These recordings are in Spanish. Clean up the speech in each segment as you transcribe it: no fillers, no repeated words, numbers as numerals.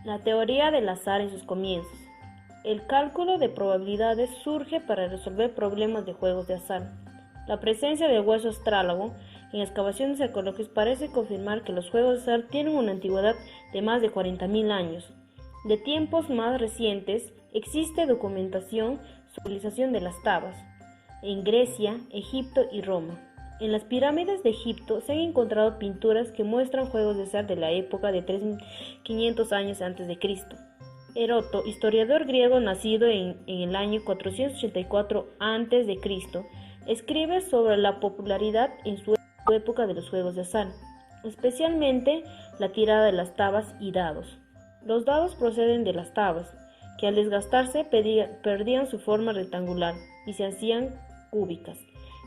La teoría del azar en sus comienzos. El cálculo de probabilidades surge para resolver problemas de juegos de azar. La presencia del hueso astrálago en excavaciones arqueológicas parece confirmar que los juegos de azar tienen una antigüedad de más de 40.000 años. De tiempos más recientes existe documentación sobre la utilización de las tabas en Grecia, Egipto y Roma. En las pirámides de Egipto se han encontrado pinturas que muestran juegos de azar de la época de 3500 años antes de Cristo. Heródoto, historiador griego nacido en el año 484 a.C., escribe sobre la popularidad en su época de los juegos de azar, especialmente la tirada de las tabas y dados. Los dados proceden de las tabas, que al desgastarse perdían su forma rectangular y se hacían cúbicas.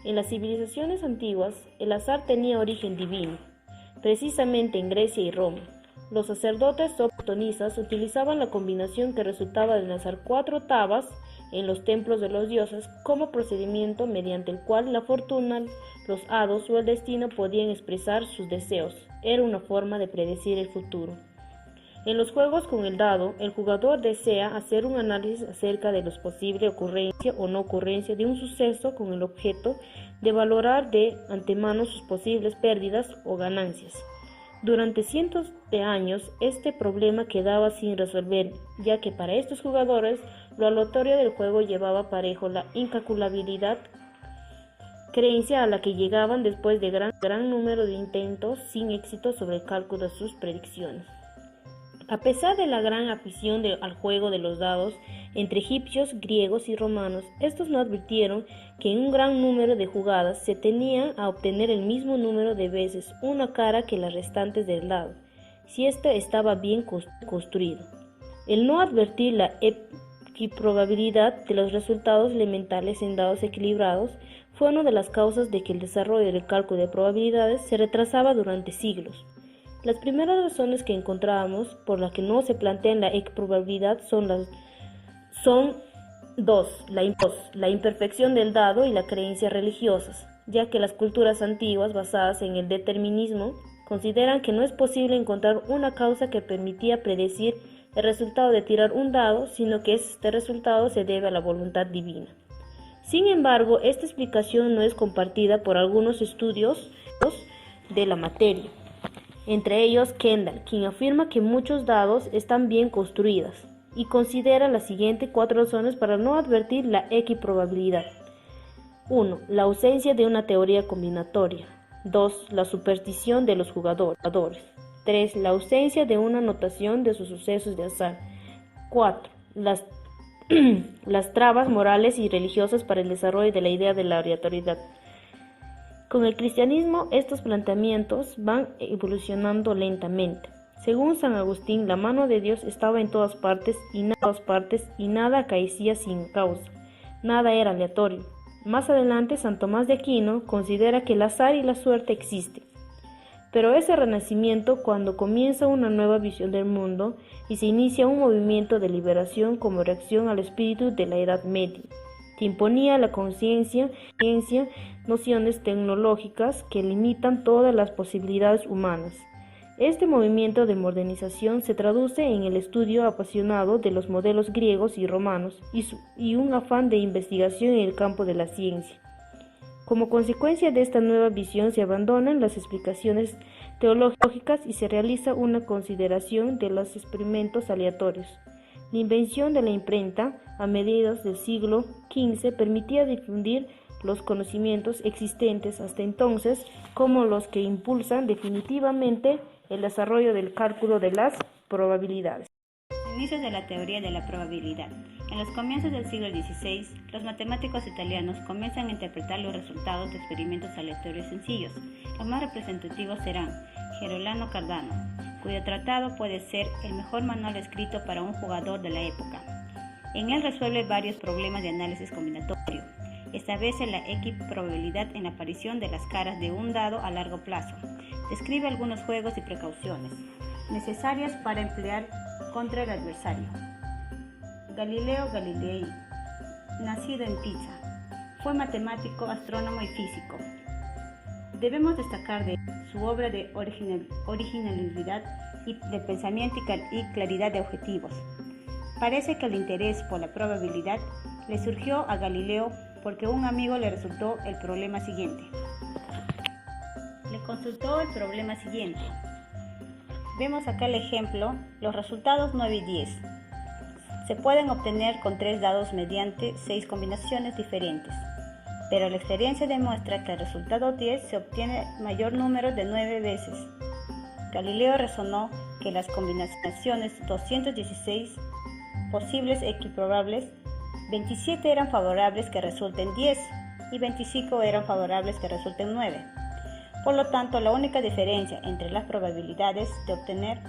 En las civilizaciones antiguas, el azar tenía origen divino, precisamente en Grecia y Roma. Los sacerdotes o pitonizas utilizaban la combinación que resultaba de lanzar 4 tabas en los templos de los dioses como procedimiento mediante el cual la fortuna, los hados o el destino podían expresar sus deseos. Era una forma de predecir el futuro. En los juegos con el dado, el jugador desea hacer un análisis acerca de la posible ocurrencia o no ocurrencia de un suceso con el objeto de valorar de antemano sus posibles pérdidas o ganancias. Durante cientos de años, este problema quedaba sin resolver, ya que para estos jugadores lo aleatorio del juego llevaba parejo la incalculabilidad, creencia a la que llegaban después de gran número de intentos sin éxito sobre el cálculo de sus predicciones. A pesar de la gran afición al juego de los dados entre egipcios, griegos y romanos, estos no advirtieron que en un gran número de jugadas se tenía a obtener el mismo número de veces una cara que las restantes del dado, si éste estaba bien construido. El no advertir la equiprobabilidad de los resultados elementales en dados equilibrados fue una de las causas de que el desarrollo del cálculo de probabilidades se retrasaba durante siglos. Las primeras razones que encontramos por las que no se plantea la equiprobabilidad son dos: la imperfección del dado y las creencias religiosas, ya que las culturas antiguas basadas en el determinismo consideran que no es posible encontrar una causa que permitía predecir el resultado de tirar un dado, sino que este resultado se debe a la voluntad divina. Sin embargo, esta explicación no es compartida por algunos estudiosos de la materia. Entre ellos Kendall, quien afirma que muchos dados están bien construidos y considera las siguientes 4 razones para no advertir la equiprobabilidad. 1. La ausencia de una teoría combinatoria. 2. La superstición de los jugadores. 3. La ausencia de una notación de sus sucesos de azar. 4. Las trabas morales y religiosas para el desarrollo de la idea de la aleatoriedad. Con el cristianismo, estos planteamientos van evolucionando lentamente. Según San Agustín, la mano de Dios estaba en todas partes y nada acaecía sin causa. Nada era aleatorio. Más adelante, San Tomás de Aquino considera que el azar y la suerte existen. Pero ese renacimiento cuando comienza una nueva visión del mundo y se inicia un movimiento de liberación como reacción al espíritu de la Edad Media, que imponía a la conciencia nociones tecnológicas que limitan todas las posibilidades humanas. Este movimiento de modernización se traduce en el estudio apasionado de los modelos griegos y romanos y un afán de investigación en el campo de la ciencia. Como consecuencia de esta nueva visión se abandonan las explicaciones teológicas y se realiza una consideración de los experimentos aleatorios. La invención de la imprenta a mediados del siglo XV permitía difundir los conocimientos existentes hasta entonces como los que impulsan definitivamente el desarrollo del cálculo de las probabilidades. Inicios de la teoría de la probabilidad. En los comienzos del siglo XVI, los matemáticos italianos comienzan a interpretar los resultados de experimentos aleatorios sencillos. Los más representativos serán Gerolano Cardano, cuyo tratado puede ser el mejor manual escrito para un jugador de la época. En él resuelve varios problemas de análisis combinatorio. Establece la equiprobabilidad en la aparición de las caras de un dado a largo plazo. Describe algunos juegos y precauciones necesarias para emplear contra el adversario. Galileo Galilei, nacido en Pisa, fue matemático, astrónomo y físico. Debemos destacar de su obra de originalidad de pensamiento y claridad de objetivos. Parece que el interés por la probabilidad le surgió a Galileo porque un amigo le resultó el problema siguiente. Le consultó el problema siguiente. Vemos acá el ejemplo, los resultados 9 y 10. Se pueden obtener con 3 dados mediante 6 combinaciones diferentes, pero la experiencia demuestra que el resultado 10 se obtiene mayor número de 9 veces. Galileo razonó que las combinaciones 216 posibles equiprobables, 27 eran favorables que resulten 10 y 25 eran favorables que resulten 9. Por lo tanto, la única diferencia entre las probabilidades de obtener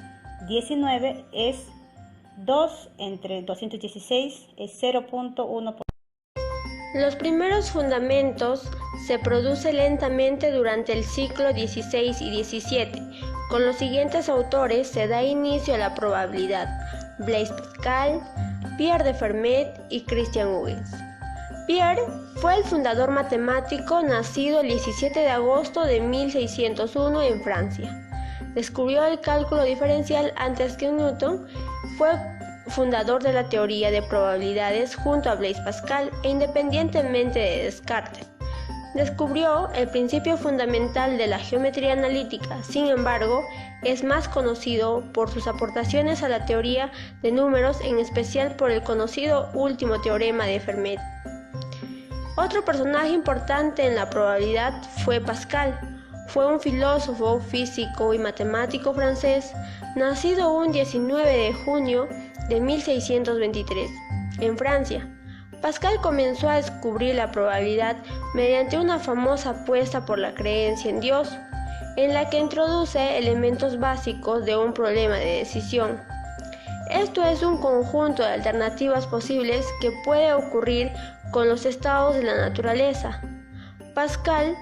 19 es 2 entre 216 es 0.1%. Los primeros fundamentos se producen lentamente durante el siglo XVI y XVII. Con los siguientes autores se da inicio a la probabilidad: Blaise Pascal, Pierre de Fermat y Christian Huygens. Pierre fue el fundador matemático nacido el 17 de agosto de 1601 en Francia. Descubrió el cálculo diferencial antes que Newton. Fue fundador de la teoría de probabilidades junto a Blaise Pascal e independientemente de Descartes. Descubrió el principio fundamental de la geometría analítica. Sin embargo, es más conocido por sus aportaciones a la teoría de números, en especial por el conocido último teorema de Fermat. Otro personaje importante en la probabilidad fue Pascal. Fue un filósofo, físico y matemático francés, nacido un 19 de junio de 1623, en Francia. Pascal comenzó a descubrir la probabilidad mediante una famosa apuesta por la creencia en Dios, en la que introduce elementos básicos de un problema de decisión. Esto es un conjunto de alternativas posibles que puede ocurrir con los estados de la naturaleza. Pascal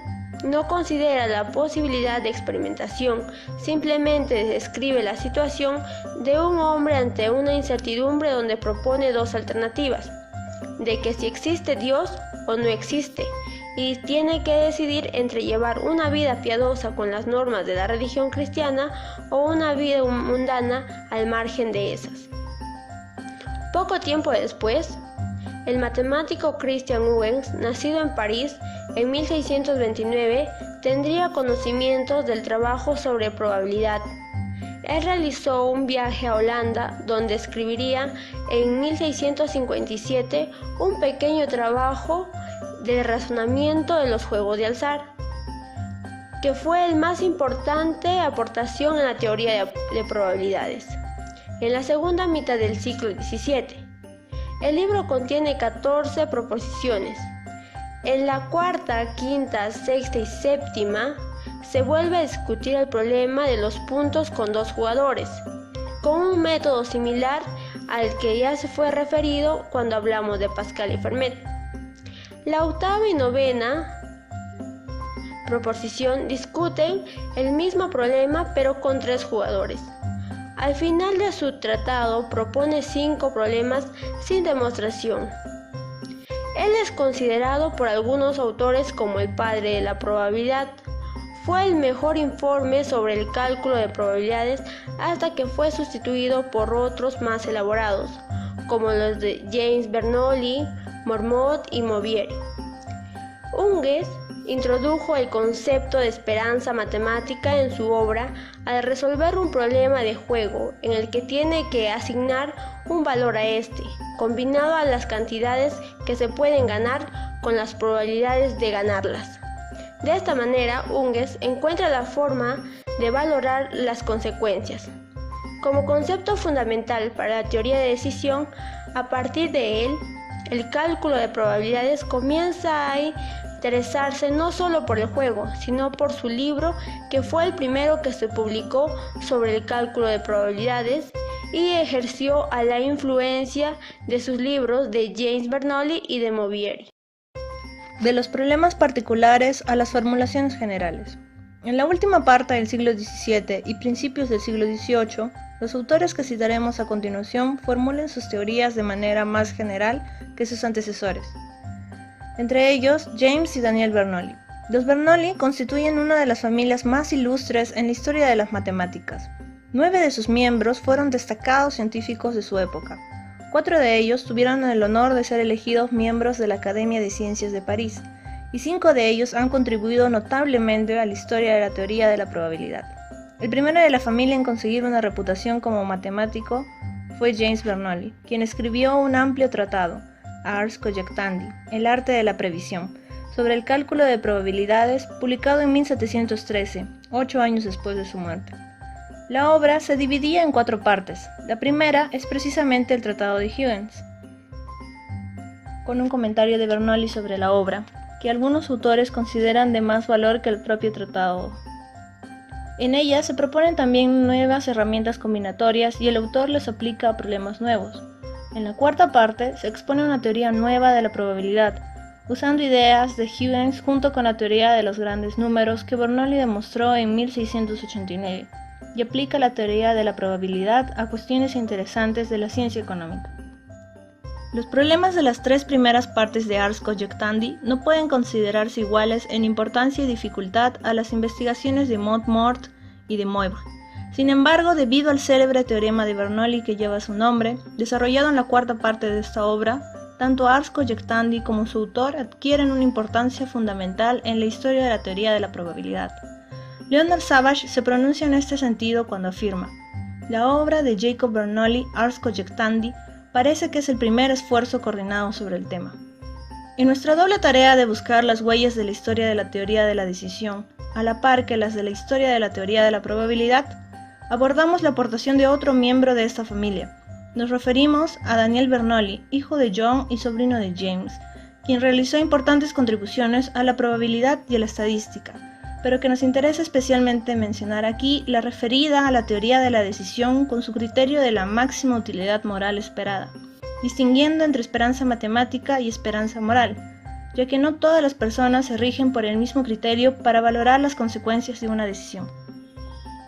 no considera la posibilidad de experimentación, simplemente describe la situación de un hombre ante una incertidumbre donde propone dos alternativas, de que si existe Dios o no existe, y tiene que decidir entre llevar una vida piadosa con las normas de la religión cristiana o una vida mundana al margen de esas. Poco tiempo después, el matemático Christian Huygens, nacido en París en 1629, tendría conocimientos del trabajo sobre probabilidad. Él realizó un viaje a Holanda, donde escribiría en 1657 un pequeño trabajo de razonamiento de los juegos de azar, que fue el más importante aportación en la teoría de probabilidades. En la segunda mitad del siglo XVII, el libro contiene 14 proposiciones. En la cuarta, quinta, sexta y séptima se vuelve a discutir el problema de los puntos con dos jugadores, con un método similar al que ya se fue referido cuando hablamos de Pascal y Fermat. La octava y novena proposición discuten el mismo problema pero con 3 jugadores. Al final de su tratado propone 5 problemas sin demostración. Él es considerado por algunos autores como el padre de la probabilidad. Fue el mejor informe sobre el cálculo de probabilidades hasta que fue sustituido por otros más elaborados, como los de James Bernoulli, Marmot y Mobieri. Huygens introdujo el concepto de esperanza matemática en su obra al resolver un problema de juego en el que tiene que asignar un valor a este, combinado a las cantidades que se pueden ganar con las probabilidades de ganarlas. De esta manera, Huygens encuentra la forma de valorar las consecuencias. Como concepto fundamental para la teoría de decisión, a partir de él, el cálculo de probabilidades comienza a interesarse no solo por el juego, sino por su libro, que fue el primero que se publicó sobre el cálculo de probabilidades y ejerció a la influencia de sus libros de James Bernoulli y de Mobieri. De los problemas particulares a las formulaciones generales. En la última parte del siglo XVII y principios del siglo XVIII, los autores que citaremos a continuación formulan sus teorías de manera más general que sus antecesores. Entre ellos, James y Daniel Bernoulli. Los Bernoulli constituyen una de las familias más ilustres en la historia de las matemáticas. 9 de sus miembros fueron destacados científicos de su época. 4 de ellos tuvieron el honor de ser elegidos miembros de la Academia de Ciencias de París, y 5 de ellos han contribuido notablemente a la historia de la teoría de la probabilidad. El primero de la familia en conseguir una reputación como matemático fue James Bernoulli, quien escribió un amplio tratado, Ars Cogitandi, el arte de la previsión, sobre el cálculo de probabilidades, publicado en 1713, 8 años después de su muerte. La obra se dividía en 4 partes. La primera es precisamente el Tratado de Huygens, con un comentario de Bernoulli sobre la obra, que algunos autores consideran de más valor que el propio tratado. En ella se proponen también nuevas herramientas combinatorias y el autor les aplica a problemas nuevos. En la cuarta parte se expone una teoría nueva de la probabilidad, usando ideas de Huygens junto con la teoría de los grandes números que Bernoulli demostró en 1689, y aplica la teoría de la probabilidad a cuestiones interesantes de la ciencia económica. Los problemas de las 3 primeras partes de Ars Cogitandi no pueden considerarse iguales en importancia y dificultad a las investigaciones de Montmort y de Moivre. Sin embargo, debido al célebre teorema de Bernoulli que lleva su nombre, desarrollado en la cuarta parte de esta obra, tanto Ars Cogitandi como su autor adquieren una importancia fundamental en la historia de la teoría de la probabilidad. Leonard Savage se pronuncia en este sentido cuando afirma: la obra de Jacob Bernoulli, Ars Cogitandi, parece que es el primer esfuerzo coordinado sobre el tema. En nuestra doble tarea de buscar las huellas de la historia de la teoría de la decisión, a la par que las de la historia de la teoría de la probabilidad, abordamos la aportación de otro miembro de esta familia. Nos referimos a Daniel Bernoulli, hijo de John y sobrino de James, quien realizó importantes contribuciones a la probabilidad y a la estadística, pero que nos interesa especialmente mencionar aquí la referida a la teoría de la decisión con su criterio de la máxima utilidad moral esperada, distinguiendo entre esperanza matemática y esperanza moral, ya que no todas las personas se rigen por el mismo criterio para valorar las consecuencias de una decisión.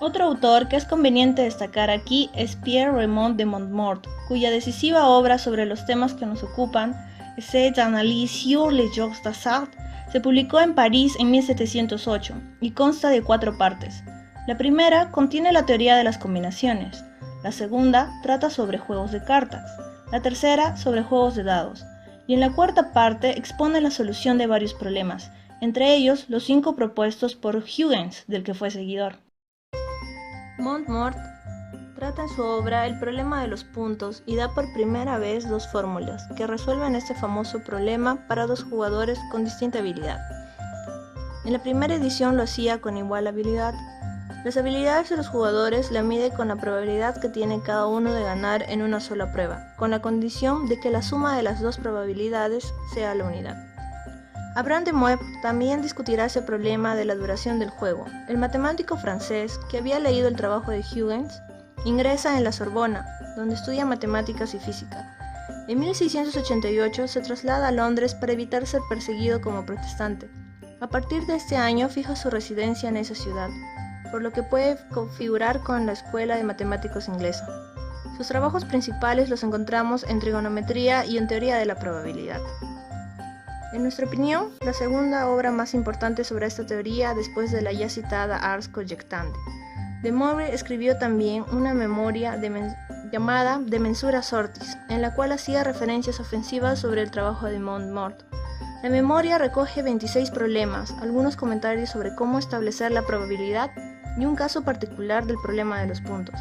Otro autor que es conveniente destacar aquí es Pierre Raymond de Montmort, cuya decisiva obra sobre los temas que nos ocupan, Essai d'analyse sur les jeux d'hasard, se publicó en París en 1708 y consta de 4 partes. La primera contiene la teoría de las combinaciones, la segunda trata sobre juegos de cartas, la tercera sobre juegos de dados, y en la cuarta parte expone la solución de varios problemas, entre ellos los 5 propuestos por Huygens, del que fue seguidor. Montmort trata en su obra el problema de los puntos y da por primera vez 2 fórmulas que resuelven este famoso problema para 2 jugadores con distinta habilidad. En la primera edición lo hacía con igual habilidad. Las habilidades de los jugadores la mide con la probabilidad que tiene cada uno de ganar en una sola prueba, con la condición de que la suma de las 2 probabilidades sea la unidad. Abraham de Moivre también discutirá ese problema de la duración del juego. El matemático francés, que había leído el trabajo de Huygens, ingresa en la Sorbona, donde estudia matemáticas y física. En 1688 se traslada a Londres para evitar ser perseguido como protestante. A partir de este año fija su residencia en esa ciudad, por lo que puede configurar con la Escuela de Matemáticos inglesa. Sus trabajos principales los encontramos en trigonometría y en teoría de la probabilidad. En nuestra opinión, la segunda obra más importante sobre esta teoría después de la ya citada Ars Cogitandi. De Moivre escribió también una memoria llamada De Mensura Sortis, en la cual hacía referencias ofensivas sobre el trabajo de Montmort. La memoria recoge 26 problemas, algunos comentarios sobre cómo establecer la probabilidad y un caso particular del problema de los puntos.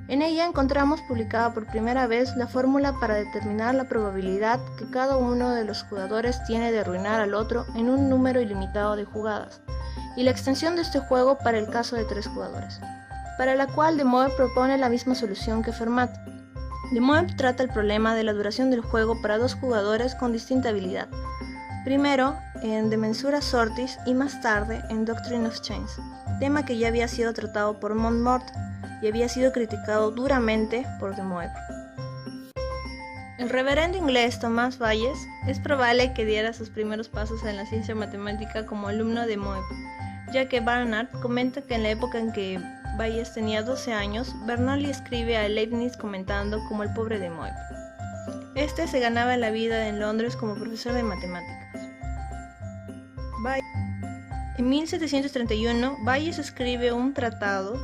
En ella encontramos publicada por primera vez la fórmula para determinar la probabilidad que cada uno de los jugadores tiene de arruinar al otro en un número ilimitado de jugadas, y la extensión de este juego para el caso de 3 jugadores, para la cual De Moivre propone la misma solución que Fermat. De Moivre trata el problema de la duración del juego para 2 jugadores con distinta habilidad, primero en De Mensura Sortis y más tarde en Doctrine of Change, tema que ya había sido tratado por Montmort y había sido criticado duramente por De Moivre. El reverendo inglés Tomás Bayes es probable que diera sus primeros pasos en la ciencia matemática como alumno de Moivre, ya que Barnard comenta que en la época en que Bayes tenía 12 años, Bernoulli escribe a Leibniz comentando como el pobre de Moivre. Este se ganaba la vida en Londres como profesor de matemáticas. En 1731, Bayes escribe un tratado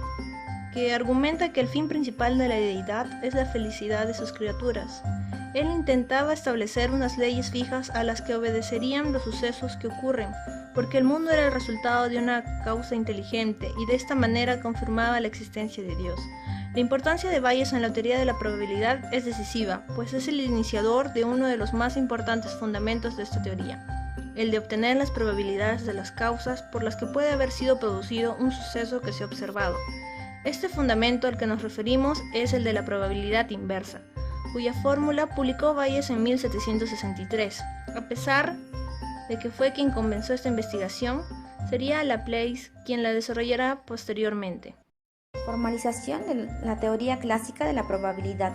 que argumenta que el fin principal de la deidad es la felicidad de sus criaturas. Él intentaba establecer unas leyes fijas a las que obedecerían los sucesos que ocurren, porque el mundo era el resultado de una causa inteligente y de esta manera confirmaba la existencia de Dios. La importancia de Bayes en la teoría de la probabilidad es decisiva, pues es el iniciador de uno de los más importantes fundamentos de esta teoría, el de obtener las probabilidades de las causas por las que puede haber sido producido un suceso que se ha observado. Este fundamento al que nos referimos es el de la probabilidad inversa, cuya fórmula publicó Bayes en 1763. A pesar de que fue quien comenzó esta investigación, sería Laplace quien la desarrollará posteriormente. Formalización de la teoría clásica de la probabilidad.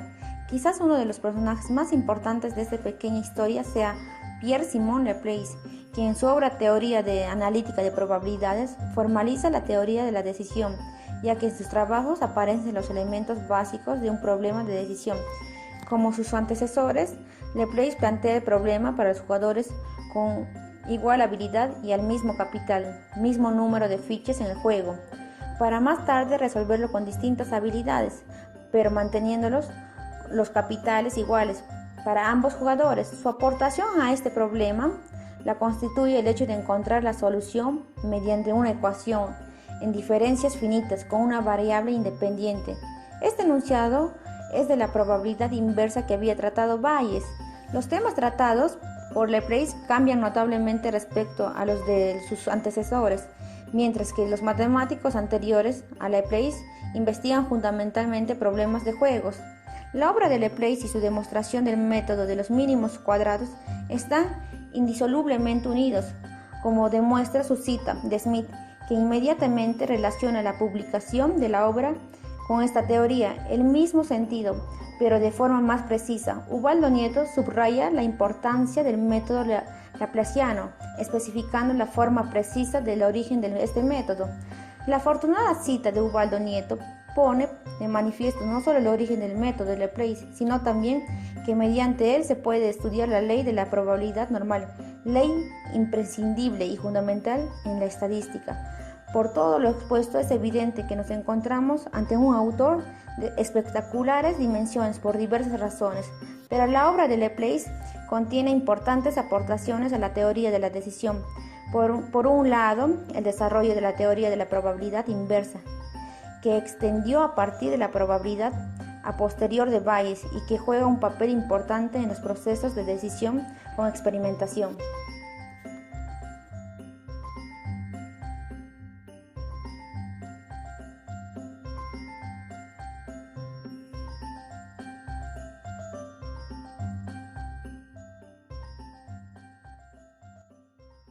Quizás uno de los personajes más importantes de esta pequeña historia sea Pierre-Simon Laplace, quien en su obra Teoría de Analítica de Probabilidades formaliza la teoría de la decisión, ya que en sus trabajos aparecen los elementos básicos de un problema de decisión. Como sus antecesores, Laplace plantea el problema para los jugadores con igual habilidad y al mismo capital, mismo número de fichas en el juego, para más tarde resolverlo con distintas habilidades, pero manteniendo los capitales iguales para ambos jugadores. Su aportación a este problema la constituye el hecho de encontrar la solución mediante una ecuación en diferencias finitas con una variable independiente. Este enunciado es de la probabilidad inversa que había tratado Bayes. Los temas tratados por Laplace cambian notablemente respecto a los de sus antecesores, mientras que los matemáticos anteriores a Laplace investigan fundamentalmente problemas de juegos. La obra de Laplace y su demostración del método de los mínimos cuadrados están indisolublemente unidos, como demuestra su cita de Smith, que inmediatamente relaciona la publicación de la obra con esta teoría, el mismo sentido, pero de forma más precisa. Ubaldo Nieto subraya la importancia del método laplaciano, especificando la forma precisa del origen de este método. La afortunada cita de Ubaldo Nieto pone de manifiesto no solo el origen del método de Laplace, sino también que mediante él se puede estudiar la ley de la probabilidad normal, ley imprescindible y fundamental en la estadística. Por todo lo expuesto, es evidente que nos encontramos ante un autor de espectaculares dimensiones por diversas razones, pero la obra de Laplace contiene importantes aportaciones a la teoría de la decisión. Por un lado, el desarrollo de la teoría de la probabilidad inversa, que extendió a partir de la probabilidad a posterior de Bayes y que juega un papel importante en los procesos de decisión con experimentación.